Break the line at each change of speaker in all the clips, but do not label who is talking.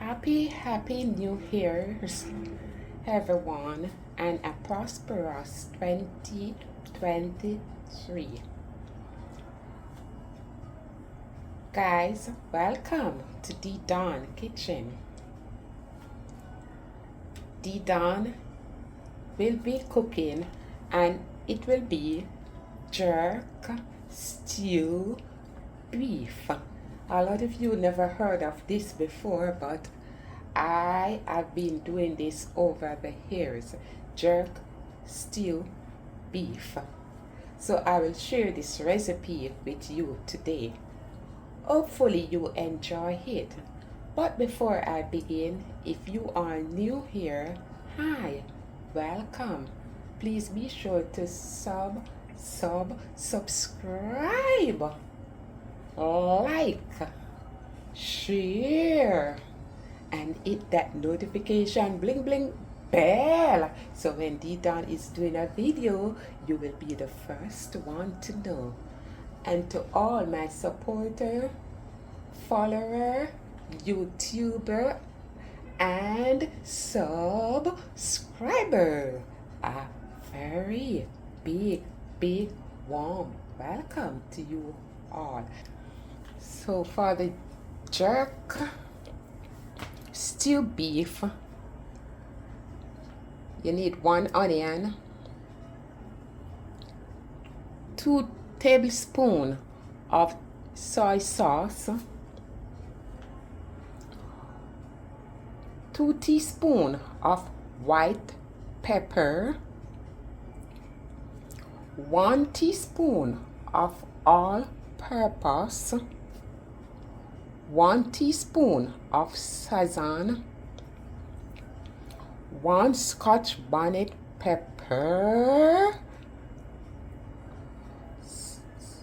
Happy New Year's, everyone, and a prosperous 2023. Guys, welcome to D Dawn Kitchen. D Dawn will be cooking, and it will be jerk stew beef. A lot of you never heard of this before, but I have been doing this over the years. Jerk stew beef. So I will share this recipe with you today. Hopefully you enjoy it. But before I begin, if you are new here, hi, welcome. Please be sure to subscribe, like, share, and hit that notification bling bell, so when D Dawn is doing a video, you will be the first one to know. And to all my supporter, follower, YouTuber, and subscriber, a very big warm welcome to you all. So for the jerk stew beef, you need 1 onion, 2 tablespoons of soy sauce, 2 teaspoons of white pepper, 1 teaspoon of all-purpose, 1 teaspoon of sazon, 1 Scotch bonnet pepper,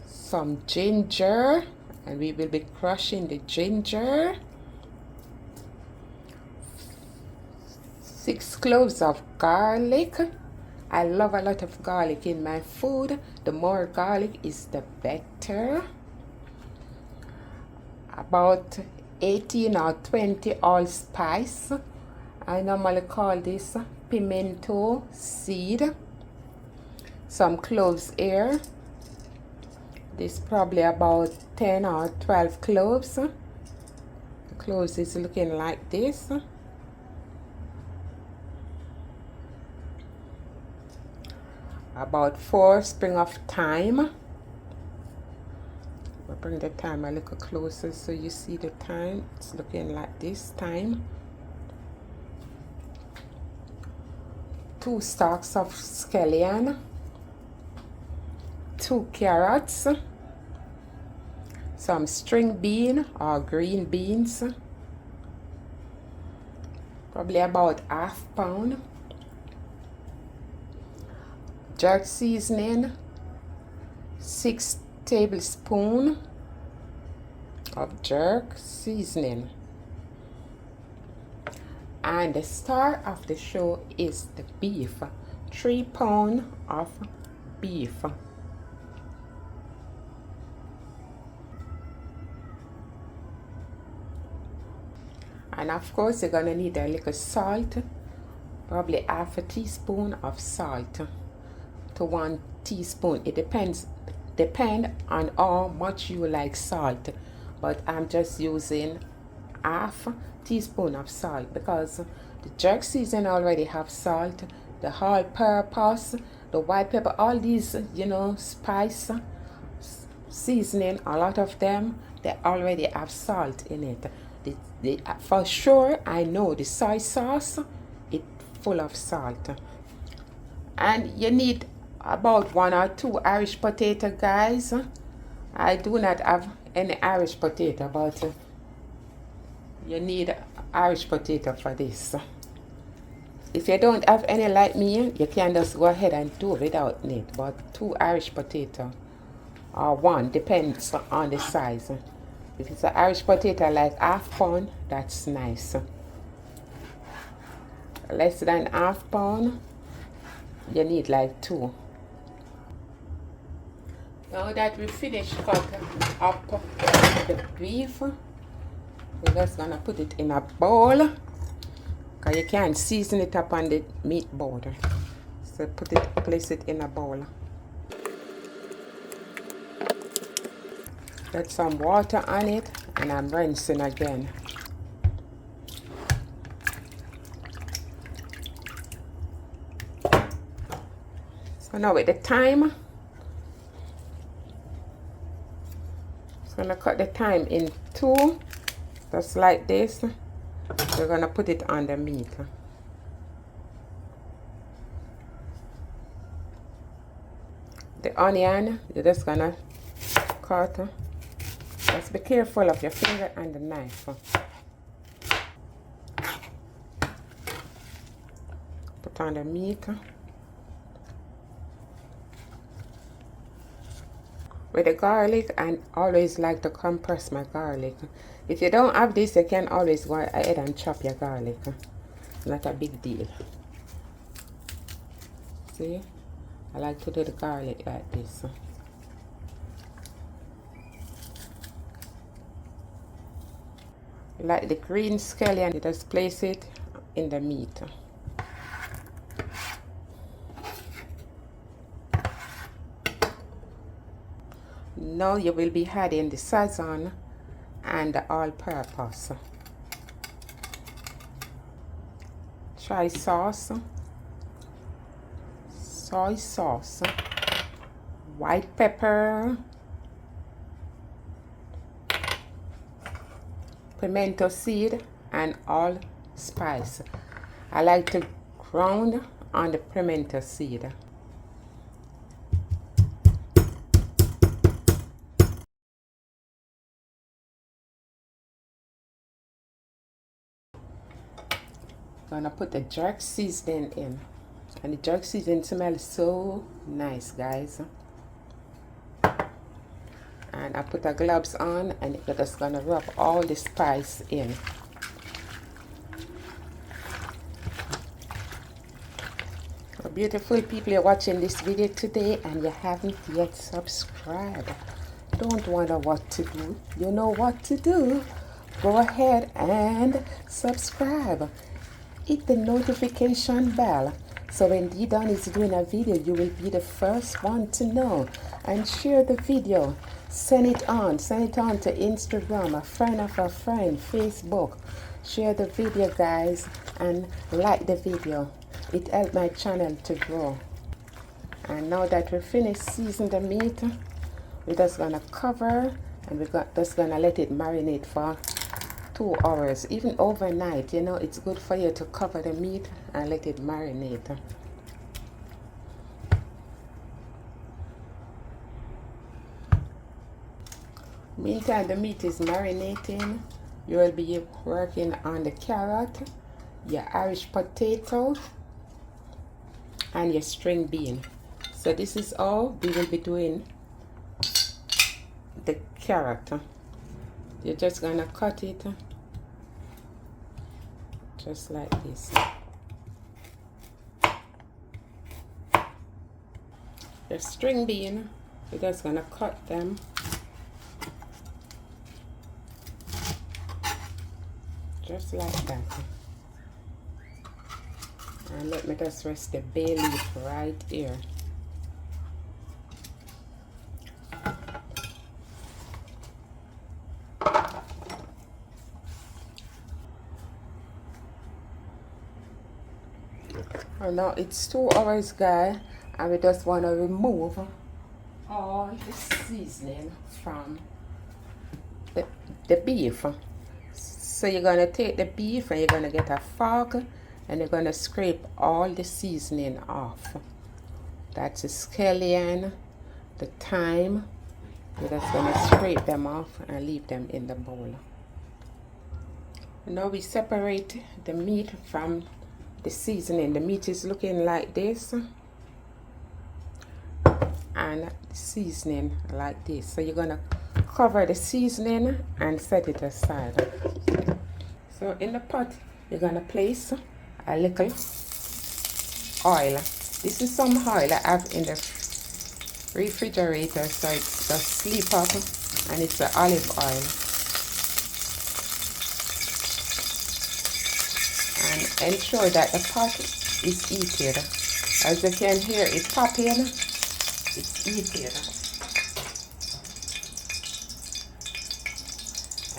some ginger, and we will be crushing the ginger, 6 cloves of garlic. I love a lot of garlic in my food. The more garlic is the better. About 18 or 20 allspice. I normally call this pimento seed. Some cloves here. This probably about 10 or 12 cloves. The cloves is looking like this. About 4 spring of thyme. I'll bring the thyme a little closer so you see the thyme. It's looking like this thyme. 2 stalks of scallion. 2 carrots. Some string bean or green beans. Probably about ½ pound. Jerk seasoning, 6 tablespoons of jerk seasoning. And the star of the show is the beef, 3 pounds of beef. And of course you're gonna need a little salt, probably ½ teaspoon of salt to 1 teaspoon. It depend on how much you like salt, but I'm just using ½ teaspoon of salt because the jerk seasoning already have salt, the all-purpose, the white pepper, all these spice seasoning, a lot of them, they already have salt in it. For sure I know the soy sauce, it's full of salt. And you need about 1 or 2 Irish potato, guys. I do not have any Irish potato, but you need Irish potato for this. If you don't have any like me, you can just go ahead and do without it, but 2 Irish potato or 1, depends on the size. If it's an Irish potato like ½ pound, that's nice. Less than ½ pound, you need like 2. Now that we finished cut up the beef, We're just gonna put it in a bowl, because you can't season it up on the meat border. So place it in a bowl. Get some water on it, and I'm rinsing again. So now with the thyme, I'm gonna cut the thyme in two, just like this. We're gonna put it on the meat. The onion, you're just gonna cut. Just be careful of your finger and the knife. Put on the meat. With the garlic, I always like to compress my garlic. If you don't have this, you can always go ahead and chop your garlic. Not a big deal. See? I like to do the garlic like this. Like the green scallion, you just place it in the meat. Now you will be adding the sazon and the all-purpose. Soy sauce, white pepper, pimento seed, and allspice. I like to ground on the pimento seed. Gonna put the jerk seasoning in, and the jerk seasoning smells so nice, guys. And I put the gloves on, and you're just gonna rub all the spice in. So beautiful people, you're watching this video today and you haven't yet subscribed. Don't wonder what to do. You know what to do. Go ahead and subscribe. Hit the notification bell, so when D-Don is doing a video, you will be the first one to know. And share the video. Send it on to Instagram, a friend of a friend, Facebook. Share the video, guys, and like the video. It helps my channel to grow. And now that we're finished seasoning the meat, we're just gonna cover, and we're just gonna let it marinate for 2 hours, even overnight. You know, it's good for you to cover the meat and let it marinate. Meantime the meat is marinating, you will be working on the carrot, your Irish potato, and your string bean. So this is all we will be doing. The carrot, you're just gonna cut it just like this. The string bean, you're just gonna cut them just like that. And let me just rest the bay leaf right here. And now it's 2 hours, guys, and we just want to remove all the seasoning from the beef. So you're going to take the beef and you're going to get a fork and you're going to scrape all the seasoning off. That's the scallion, the thyme. You're just going to scrape them off and leave them in the bowl. Now we separate the meat from the seasoning. The meat is looking like this and the seasoning like this. So you're gonna cover the seasoning and set it aside. So in the pot you're gonna place a little oil. This is some oil I have in the refrigerator, so it just sleep up, and it's the olive oil. and ensure that the pot is heated. As you can hear it popping, it's heated.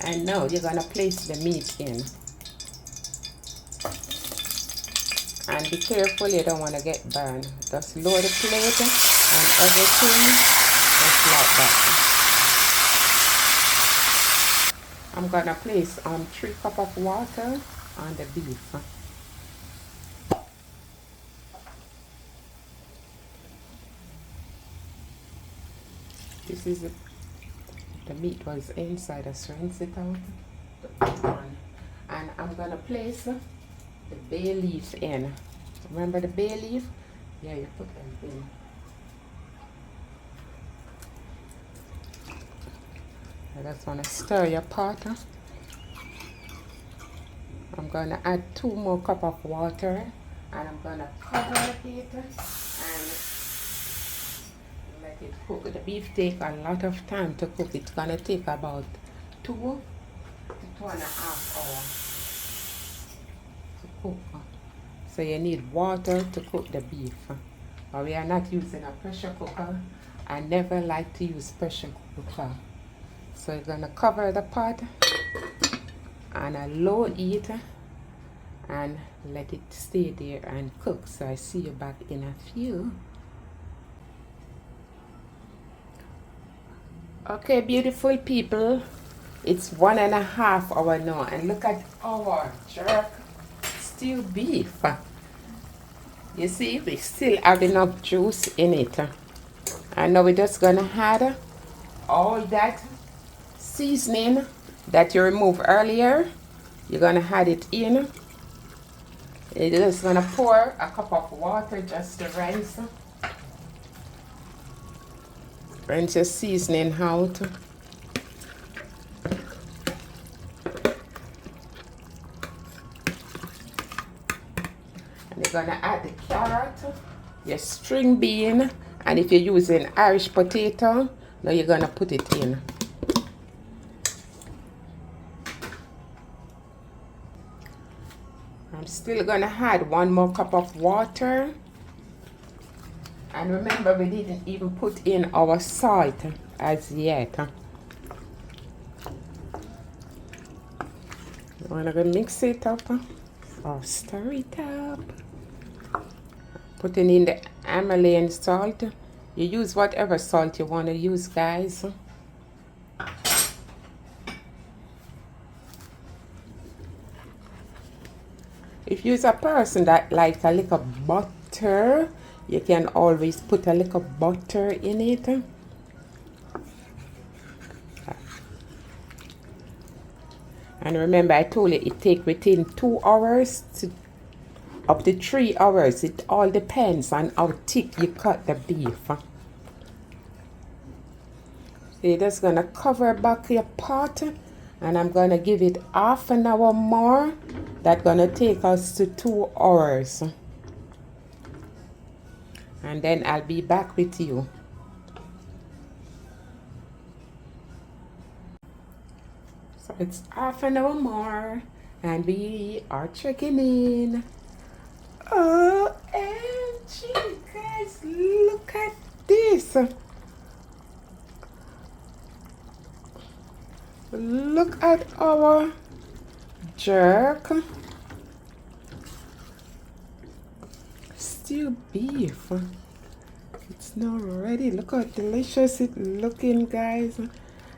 And now you're gonna place the meat in. And be careful, you don't want to get burned. Just lower the plate and everything just like that. I'm gonna place 3 cups of water on the beef. This is the meat was inside. I rinse it out. And I'm gonna place the bay leaf in. Remember the bay leaf? Yeah, you put them in. I just want to stir your pot. I'm going to add 2 more cups of water, and I'm going to cover it and let it cook. The beef takes a lot of time to cook. It's going to take about 2 to 2.5 hours to cook. So you need water to cook the beef. But we are not using a pressure cooker. I never like to use pressure cooker. So you're gonna cover the pot on a low heat and let it stay there and cook. So I see you back in a few. Okay, beautiful people, it's 1.5 hours now, and look at our jerk stewed beef. You see, we still have enough juice in it. And now we're just gonna add all that seasoning that you removed earlier. You're gonna add it in. You're just gonna pour a cup of water just to rinse your seasoning out. And you're gonna add the carrot, your string bean, and if you're using Irish potato, now you're gonna put it in. I'm still gonna add 1 more cup of water. And remember, we didn't even put in our salt as yet. You wanna mix it up or stir it up. Putting in the Himalayan salt. You use whatever salt you want to use, guys. If you're a person that likes a little butter, you can always put a little butter in it. And remember, I told you it takes within 2 hours to up to 3 hours. It all depends on how thick you cut the beef. So you're just gonna cover back your pot, and I'm gonna give it half an hour more. That's gonna take us to 2 hours. And then I'll be back with you. So it's half an hour more, and we are checking in. OMG, guys, look at this. Look at our jerk stewed beef. It's now ready. Look how delicious it's looking, guys.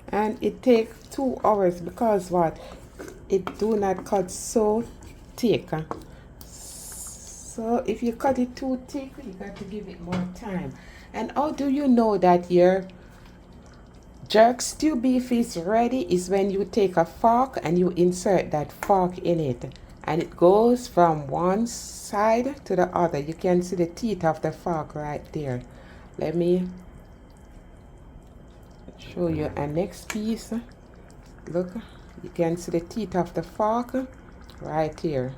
And it takes 2 hours because what? It do not cut so thick. So if you cut it too thick, you got to give it more time. And how do you know that your jerk stew beef is ready? Is when you take a fork and you insert that fork in it, and it goes from one side to the other. You can see the teeth of the fork right there. Let me show you a next piece. Look, you can see the teeth of the fork right here.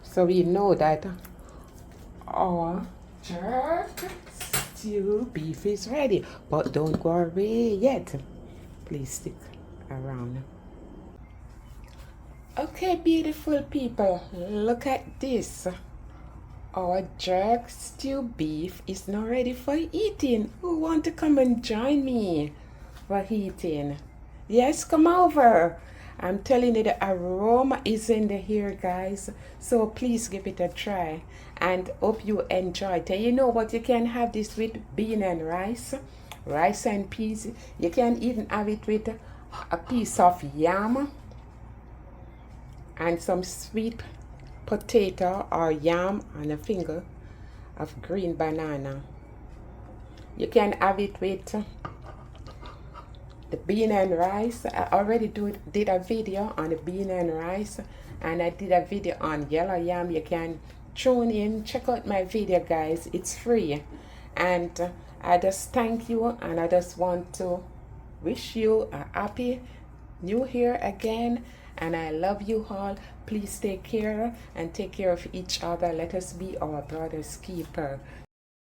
So we know that our jerk stew beef is ready. But don't go away yet. Please stick around. Okay, beautiful people, look at this. Our jerk stew beef is now ready for eating. Who want to come and join me for eating? Yes, come over. I'm telling you, the aroma is in the air, guys. So please give it a try and hope you enjoy it. And you know what? You can have this with bean and rice and peas. You can even have it with a piece of yam and some sweet potato or yam and a finger of green banana. You can have it with the bean and rice. I already did a video on the bean and rice, and I did a video on yellow yam. You can tune in, check out my video, guys. It's free. And I just thank you, and I just want to wish you a happy new year again, and I love you all. Please take care and take care of each other. Let us be our brother's keeper.